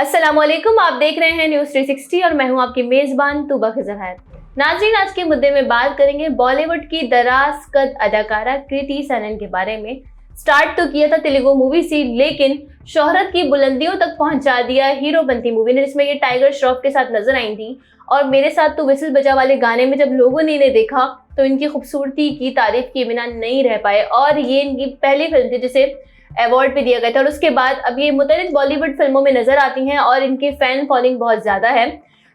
अस्सलामुअलैकुम, आप देख रहे हैं न्यूज़ 360 और मैं हूं आपकी मेज़बान तूबा खिज़र हैत। नाज़रीन, आज के मुद्दे में बात करेंगे बॉलीवुड की दराज कद अदाकारा कृति सनन के बारे में। स्टार्ट तो किया था तेलुगु मूवी से, लेकिन शोहरत की बुलंदियों तक पहुंचा दिया हीरोपंती मूवी ने, जिसमें ये टाइगर श्रॉफ के साथ नजर आई थी। और मेरे साथ तो विसल बजा वाले गाने में जब लोगों ने इन्हें देखा तो इनकी खूबसूरती की तारीफ किए बिना नहीं रह पाए। और ये इनकी पहली फिल्म थी जिसे अवार्ड भी दिया गया था, और उसके बाद अब ये मुतअद्दिद बॉलीवुड फिल्मों में नजर आती हैं और इनके फैन फॉलोइंग बहुत ज्यादा है।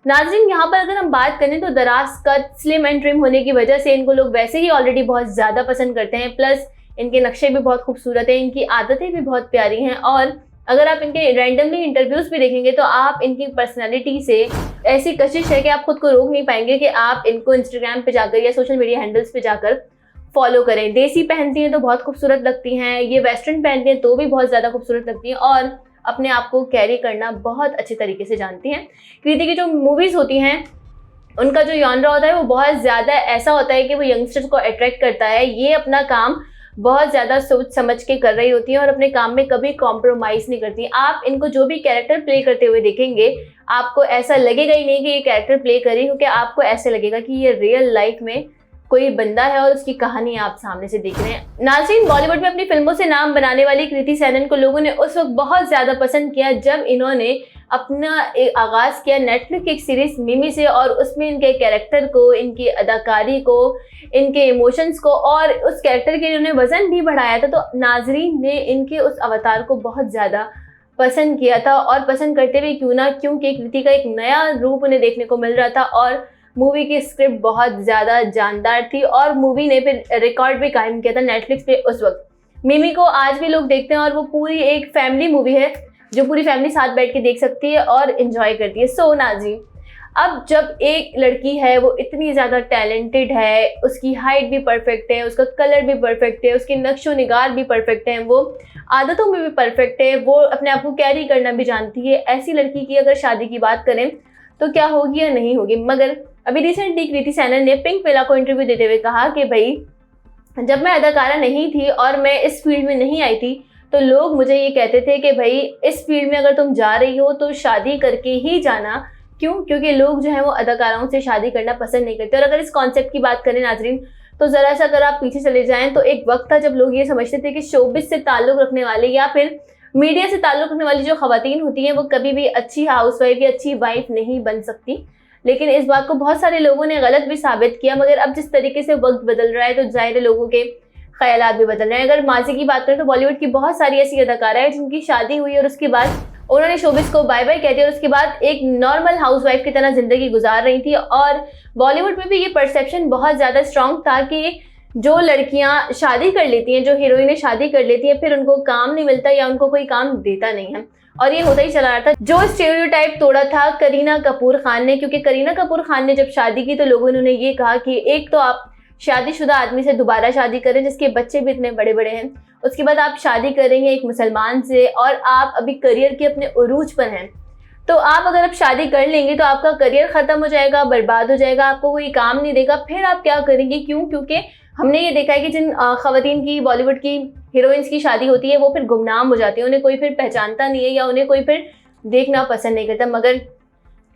नाज़रीन, यहाँ पर अगर हम बात करें तो दराज कद, स्लिम एंड ट्रिम होने की वजह से इनको लोग वैसे ही ऑलरेडी बहुत ज्यादा पसंद करते हैं। प्लस इनके नक्शे भी बहुत खूबसूरत हैं, इनकी आदतें भी बहुत प्यारी हैं। और अगर आप इनके रैंडमली इंटरव्यूज भी देखेंगे तो आप इनकी पर्सनैलिटी से ऐसी कशिश है कि आप खुद को रोक नहीं पाएंगे कि आप इनको इंस्टाग्राम पे जाकर या सोशल मीडिया हैंडल्स पे जाकर फॉलो करें। देसी पहनती हैं तो बहुत खूबसूरत लगती हैं, ये वेस्टर्न पहनती हैं तो भी बहुत ज़्यादा खूबसूरत लगती हैं, और अपने आप को कैरी करना बहुत अच्छे तरीके से जानती हैं। कृति की जो मूवीज़ होती हैं उनका जो जॉनरा होता है वो बहुत ज़्यादा ऐसा होता है कि वो यंगस्टर्स को अट्रैक्ट करता है। ये अपना काम बहुत ज़्यादा सोच समझ के कर रही होती हैं और अपने काम में कभी कॉम्प्रोमाइज़ नहीं करती। आप इनको जो भी कैरेक्टर प्ले करते हुए देखेंगे आपको ऐसा लगेगा ही नहीं कि ये कैरेक्टर प्ले करें, क्योंकि आपको ऐसे लगेगा कि ये रियल लाइफ में कोई बंदा है और उसकी कहानी आप सामने से देख रहे हैं। नाज़रीन, बॉलीवुड में अपनी फिल्मों से नाम बनाने वाली कृति सनन को लोगों ने उस वक्त बहुत ज़्यादा पसंद किया जब इन्होंने अपना आगाज़ किया नेटफ्लिक्स की एक सीरीज मिमी से, और उसमें इनके कैरेक्टर को, इनकी अदाकारी को, इनके इमोशंस को और उस कैरेक्टर के इन्होंने वज़न भी बढ़ाया था। तो नाज़रीन ने इनके उस अवतार को बहुत ज़्यादा पसंद किया था, और पसंद करते हुए क्यों ना, क्योंकि कृति का एक नया रूप उन्हें देखने को मिल रहा था और मूवी की स्क्रिप्ट बहुत ज़्यादा जानदार थी। और मूवी ने फिर रिकॉर्ड भी कायम किया था नेटफ्लिक्स पे उस वक्त। मिमी को आज भी लोग देखते हैं और वो पूरी एक फैमिली मूवी है जो पूरी फैमिली साथ बैठ के देख सकती है और इन्जॉय करती है। सो नाज़रीन, अब जब एक लड़की है वो इतनी ज़्यादा टैलेंटेड है, उसकी हाइट भी परफेक्ट है, उसका कलर भी परफेक्ट है, उसके नक्शो निगार भी परफेक्ट हैं, वो आदतों में भी परफेक्ट है, वो अपने आप को कैरी करना भी जानती है, ऐसी लड़की की अगर शादी की बात करें तो क्या होगी या नहीं होगी। मगर अभी रिसेंटली कृति सनन ने पिंक विला को इंटरव्यू देते हुए कहा कि भाई, जब मैं अदाकारा नहीं थी और मैं इस फील्ड में नहीं आई थी तो लोग मुझे ये कहते थे कि भाई इस फील्ड में अगर तुम जा रही हो तो शादी करके ही जाना। क्यों? क्योंकि लोग जो है वो अदाकाराओं से शादी करना पसंद नहीं करते। और अगर इस कॉन्सेप्ट की बात करें नाज़रीन, तो ज़रा सा अगर आप पीछे चले जाएं तो एक वक्त था जब लोग ये समझते थे कि शोबिस से ताल्लुक़ रखने वाले या फिर मीडिया से ताल्लुक़ रखने वाली जो ख़वातीन होती हैं वो कभी भी अच्छी हाउसवाइफ या अच्छी वाइफ नहीं बन सकती। लेकिन इस बात को बहुत सारे लोगों ने गलत भी साबित किया। मगर अब जिस तरीके से वक्त बदल रहा है तो ज़ाहिर लोगों के ख्यालात भी बदल रहे हैं। अगर माजी की बात करें तो बॉलीवुड की बहुत सारी ऐसी अदाकारा है जिनकी शादी हुई और उसके बाद उन्होंने शोबिस को बाय बाय कह दिया और उसके बाद एक नॉर्मल हाउसवाइफ की तरह ज़िंदगी गुजार रही थी। और बॉलीवुड में भी ये परसेप्शन बहुत ज़्यादा स्ट्रॉन्ग था कि जो लड़कियां शादी कर लेती हैं, जो हीरोइनें शादी कर लेती हैं, फिर उनको काम नहीं मिलता या उनको कोई काम देता नहीं है। और ये होता ही चला रहा था। जो स्टेरियोटाइप तोड़ा था करीना कपूर खान ने, क्योंकि करीना कपूर खान ने जब शादी की तो लोगों ने ये कहा कि एक तो आप शादीशुदा आदमी से दोबारा शादी करें जिसके बच्चे भी इतने बड़े बड़े हैं, उसके बाद आप शादी करेंगे एक मुसलमान से और आप अभी करियर के अपने उरूज पर हैं। तो आप अगर आप शादी कर लेंगे तो आपका करियर ख़त्म हो जाएगा, बर्बाद हो जाएगा, आपको कोई काम नहीं देगा, फिर आप क्या करेंगे। क्यों? क्योंकि हमने ये देखा है कि जिन ख़वातीन की, बॉलीवुड की हीरोइंस की शादी होती है वो फिर गुमनाम हो जाती है, उन्हें कोई फिर पहचानता नहीं है या उन्हें कोई फिर देखना पसंद नहीं करता। मगर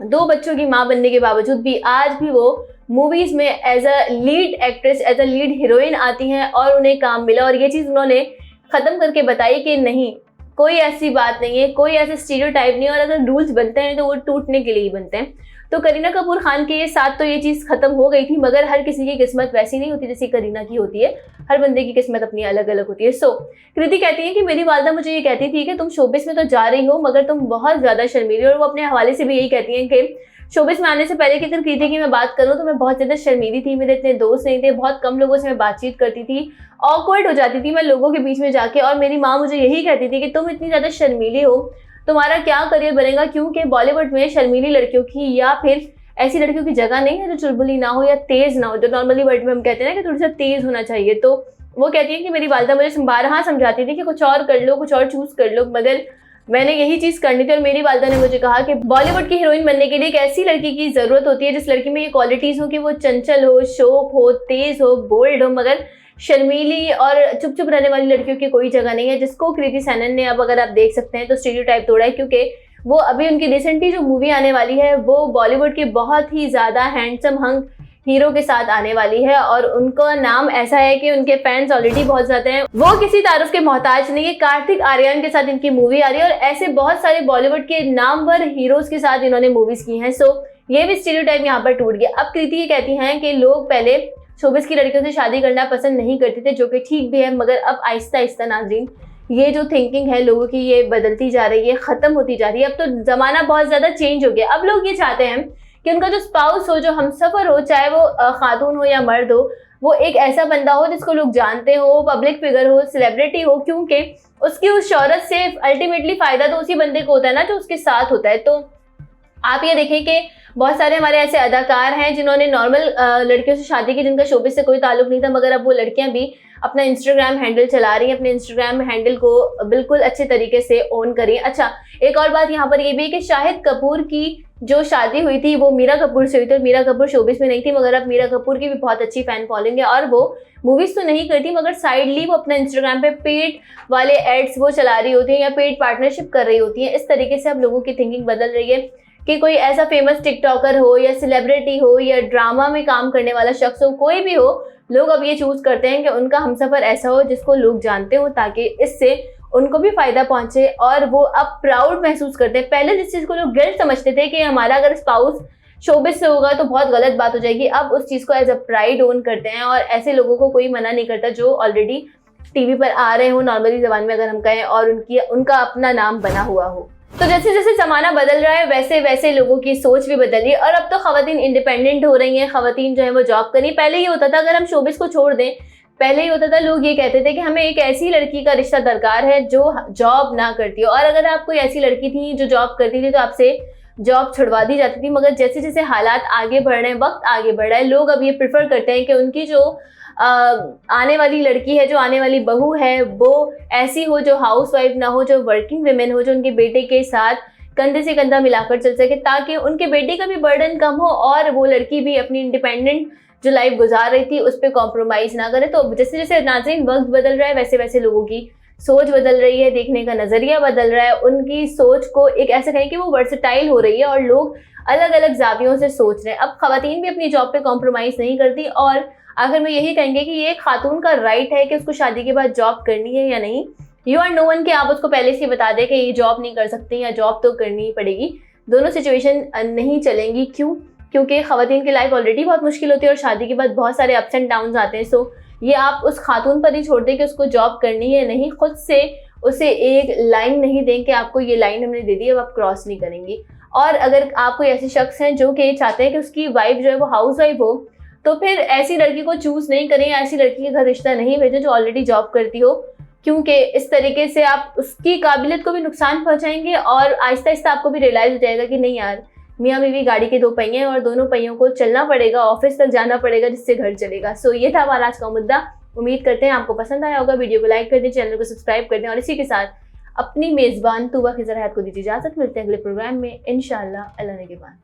2 बच्चों की माँ बनने के बावजूद भी आज भी वो मूवीज़ में as a lead actress, as a lead heroine आती हैं और उन्हें काम मिला। और ये चीज़ उन्होंने ख़त्म करके बताई कि नहीं, कोई ऐसी बात नहीं है, कोई ऐसे स्टीरियोटाइप नहीं है, और अगर रूल्स बनते हैं तो वो टूटने के लिए ही बनते हैं। तो करीना कपूर खान के साथ तो ये चीज़ ख़त्म हो गई थी, मगर हर किसी की किस्मत वैसी नहीं होती जैसी करीना की होती है। हर बंदे की किस्मत अपनी अलग अलग होती है। सो कृति कहती है कि मेरी वालदा मुझे ये कहती थी कि तुम शोबिस में तो जा रही हो मगर तुम बहुत ज़्यादा शर्मीली। और वो अपने हवाले से भी यही कहती हैं कि शोबिस में आने से पहले की अगर कृति की मैं बात करूँ तो मैं बहुत ज़्यादा शर्मीली थी, मेरे इतने दोस्त नहीं थे, बहुत कम लोगों से मैं बातचीत करती थी, ऑकवर्ड हो जाती थी मैं लोगों के बीच में जाके। और मेरी माँ मुझे यही कहती थी कि तुम इतनी ज़्यादा शर्मीली हो, तुम्हारा क्या करियर बनेगा, क्योंकि बॉलीवुड में शर्मीली लड़कियों की या फिर ऐसी लड़कियों की जगह नहीं है जो चुलबुली ना हो या तेज़ ना हो, जो नॉर्मली वर्ड में हम कहते हैं ना कि थोड़ा सा तेज़ होना चाहिए। तो वो कहती है कि मेरी वालिदा मुझे बारहा समझाती थी कि कुछ और कर लो, कुछ और चूज़ कर लो, मगर मैंने यही चीज़ करनी थी। और मेरी वालिदा ने मुझे कहा कि बॉलीवुड की हीरोइन बनने के लिए एक ऐसी लड़की की ज़रूरत होती है जिस लड़की में ये क्वालिटीज़ हो कि वो चंचल हो, शौक हो, तेज़ हो, बोल्ड हो, मगर शर्मीली और चुप चुप रहने वाली लड़कियों की कोई जगह नहीं है, जिसको कृति सनन ने अब अगर आप देख सकते हैं तो स्टीरियोटाइप तोड़ा है। क्योंकि वो अभी उनकी रिसेंटली जो मूवी आने वाली है वो बॉलीवुड के बहुत ही ज़्यादा हैंडसम हंग हीरो के साथ आने वाली है और उनका नाम ऐसा है कि उनके फैंस ऑलरेडी बहुत ज़्यादा हैं। वो किसी तारुफ के मोहताज नहीं है। कार्तिक आर्यन के साथ इनकी मूवी आ रही है और ऐसे बहुत सारे बॉलीवुड के नामवर हीरोज के साथ इन्होंने मूवीज की हैं। सो ये भी स्टीरियोटाइप यहाँ पर टूट गया। अब कृति ये कहती हैं कि लोग पहले शोबिस की लड़कियों से शादी करना पसंद नहीं करते थे, जो कि ठीक भी है, मगर अब आहिस्ता आहिस्ता नाज़रीन ये जो थिंकिंग है लोगों की ये बदलती जा रही है, ख़त्म होती जा रही है। अब तो ज़माना बहुत ज़्यादा चेंज हो गया। अब लोग ये चाहते हैं कि उनका जो स्पाउस हो, जो हमसफ़र हो, चाहे वो खातून हो या मर्द हो, वो एक ऐसा बंदा हो जिसको लोग जानते हो, पब्लिक फिगर हो, सेलिब्रिटी हो, क्योंकि उसकी उस शोहरत से अल्टीमेटली फ़ायदा तो उसी बंदे को होता है ना जो उसके साथ होता है। तो आप ये देखें कि बहुत सारे हमारे ऐसे अदाकार हैं जिन्होंने नॉर्मल लड़कियों से शादी की, जिनका शोबिस से कोई ताल्लुक नहीं था, मगर अब वो लड़कियां भी अपना इंस्टाग्राम हैंडल चला रही हैं, अपने इंस्टाग्राम हैंडल को बिल्कुल अच्छे तरीके से ओन करें। अच्छा, एक और बात यहाँ पर ये भी है कि शाहिद कपूर की जो शादी हुई थी वो मीरा कपूर से हुई थी और मीरा कपूर शोबिस में नहीं थी, मगर अब मीरा कपूर की भी बहुत अच्छी फैन फॉलोइंग है और वो मूवीज तो नहीं करती, मगर साइडली वो अपना इंस्टाग्राम पे पेड वाले एड्स वो चला रही होती हैं या पेड पार्टनरशिप कर रही होती हैं। इस तरीके से अब लोगों की थिंकिंग बदल रही है कि कोई ऐसा फेमस टिकटॉकर हो या सेलिब्रिटी हो या ड्रामा में काम करने वाला शख्स हो, कोई भी हो, लोग अब ये चूज करते हैं कि उनका हमसफर ऐसा हो जिसको लोग जानते हो, ताकि इससे उनको भी फायदा पहुंचे और वो अब प्राउड महसूस करते हैं। पहले जिस चीज़ को लोग गिल्ट समझते थे कि हमारा अगर स्पाउस शोबिस से होगा तो बहुत गलत बात हो जाएगी, अब उस चीज़ को एज अ प्राइड ओन करते हैं और ऐसे लोगों को कोई मना नहीं करता जो ऑलरेडी टीवी पर आ रहे हो, नॉर्मली जबान में अगर हम कहें, और उनका अपना नाम बना हुआ हो। तो जैसे जैसे ज़माना बदल रहा है वैसे वैसे लोगों की सोच भी बदल रही है और अब तो ख़वातीन इंडिपेंडेंट हो रही हैं, ख़वातीन जो है वो जॉब करी। पहले ये होता था, अगर हम शोबिस को छोड़ दें, पहले ये होता था लोग ये कहते थे कि हमें एक ऐसी लड़की का रिश्ता दरकार है जो जॉब ना करती हो, और अगर आप कोई ऐसी लड़की थी जो जॉब करती थी तो आपसे जॉब छुड़वा दी जाती थी। मगर जैसे जैसे हालात आगे बढ़ रहे हैं, वक्त आगे बढ़ रहा है, लोग अब ये प्रेफर करते हैं कि उनकी जो आने वाली लड़की है, जो आने वाली बहू है, वो ऐसी हो जो हाउसवाइफ ना हो, जो वर्किंग वुमेन हो, जो उनके बेटे के साथ कंधे से कंधा मिलाकर चल सके, ताकि उनके बेटे का भी बर्डन कम हो और वो लड़की भी अपनी इंडिपेंडेंट जो लाइफ गुजार रही थी उस पर कॉम्प्रोमाइज़ ना करे। तो जैसे जैसे नाज़रीन वक्त बदल रहा है वैसे वैसे लोगों की सोच बदल रही है, देखने का नज़रिया बदल रहा है, उनकी सोच को एक ऐसा कहें कि वो वर्सेटाइल हो रही है और लोग अलग अलग जावियों से सोच रहे हैं। अब ख़वातीन भी अपनी जॉब पे कॉम्प्रोमाइज़ नहीं करती और आखिर में यही कहेंगे कि ये एक खातून का राइट है कि उसको शादी के बाद जॉब करनी है या नहीं। यू आर नो वन कि आप उसको पहले से बता दें कि ये जॉब नहीं कर सकती या जॉब तो करनी ही पड़ेगी। दोनों सिचुएशन नहीं चलेंगी। क्यों? क्योंकि ख़वातीन की लाइफ ऑलरेडी बहुत मुश्किल होती है और शादी के बाद बहुत सारे अप्स एंड डाउन्स आते हैं। सो ये आप उस खातून पर ही छोड़ दें कि उसको जॉब करनी है नहीं, खुद से उसे एक लाइन नहीं दें कि आपको ये लाइन हमने दे दी अब आप क्रॉस नहीं करेंगी। और अगर आप कोई ऐसे शख्स हैं जो कि चाहते हैं कि उसकी वाइफ जो है वो हाउस वाइफ हो, तो फिर ऐसी लड़की को चूज़ नहीं करें, ऐसी लड़की के घर रिश्ता नहीं भेजें जो ऑलरेडी जॉब करती हो, क्योंकि इस तरीके से आप उसकी काबिलियत को भी नुकसान पहुंचाएंगे और आहिस्ता आहिस्ता आपको भी रियलाइज़ हो जाएगा कि नहीं यार, मियाँ बीवी गाड़ी के दो पहिए हैं और दोनों पहियों को चलना पड़ेगा, ऑफिस तक जाना पड़ेगा जिससे घर चलेगा। सो ये था हमारा आज का मुद्दा। उम्मीद करते हैं आपको पसंद आया होगा। वीडियो को लाइक कर दें, चैनल को सब्सक्राइब कर दें और इसी के साथ अपनी मेज़बान तूबा खिज़र हयात को दीजिए इजाज़त। मिलते हैं अगले प्रोग्राम में इंशाअल्लाह। अल्लाह ने के बाद।